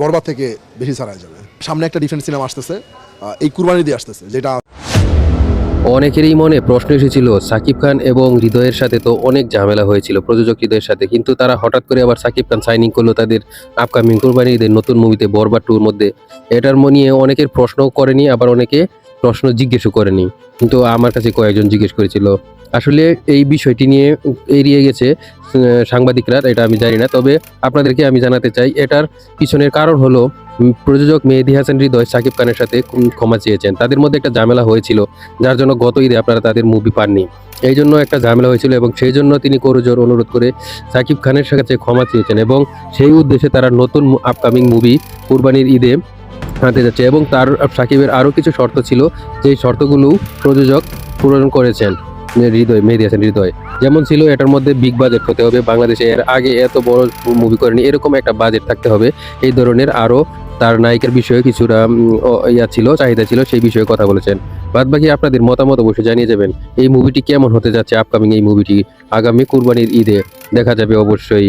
বরবাদ থেকে বেশি ছাড়াই যাবে। সামনে একটা ডিফেন্স সিনেমা আসতেছে, এই কুরবানি দিয়ে আসতেছে, যেটা অনেকেরই মনে প্রশ্ন এসেছিল সাকিব খান এবং হৃদয়ের সাথে তো অনেক ঝামেলা হয়েছিল প্রযোজক হৃদয়ের সাথে, কিন্তু তারা হঠাৎ করে আবার সাকিব খান সাইনিং করলো তাদের আপকামিং কুরবানি ঈদের নতুন মুভিতে বরবাদ 2 মধ্যে। এটার নিয়ে অনেকের প্রশ্ন করেনি, আবার অনেকে প্রশ্ন জিজ্ঞেসও করেনি, কিন্তু আমার কাছে কয়েকজন জিজ্ঞেস করেছিল। আসলে এই বিষয়টি নিয়ে এড়িয়ে গেছে সাংবাদিকরা, এটা আমি জানি না, তবে আপনাদেরকে আমি জানাতে চাই এটার পিছনের কারণ হলো প্রযোজক মেহেদী হাসান হৃদয় সাকিব খানের সাথে ক্ষমা চেয়েছেন। তাদের মধ্যে একটা ঝামেলা হয়েছিল, যার জন্য গত ঈদে আপনারা তাদের মুভি পাননি। এই জন্য একটা ঝামেলা হয়েছিল এবং সেই জন্য তিনি করজোর অনুরোধ করে সাকিব খানের কাছে ক্ষমা চেয়েছেন এবং সেই উদ্দেশ্যে তারা নতুন আপকামিং মুভি কুরবানির ঈদে আনতে যাচ্ছে। এবং তার সাকিবের আরও কিছু শর্ত ছিল, যেই শর্তগুলো প্রযোজক পূরণ করেছেন। মেহেদী হাসান হৃদয় যেমন ছিল, এটার মধ্যে বিগ বাজেট হতে হবে, বাংলাদেশে এর আগে এত বড় মুভি করেনি এরকম একটা বাজেট থাকতে হবে, এই ধরনের আরও তার নায়িকার বিষয়ে কিছুটা ছিল, চাহিদা ছিল, সেই বিষয়ে কথা বলেছেন। বাদ বাকি আপনাদের মতামত অবশ্যই জানিয়ে যাবেন। এই মুভিটি কেমন হতে যাচ্ছে, আপকামিং এই মুভিটি আগামী কুরবানির ঈদে দেখা যাবে অবশ্যই।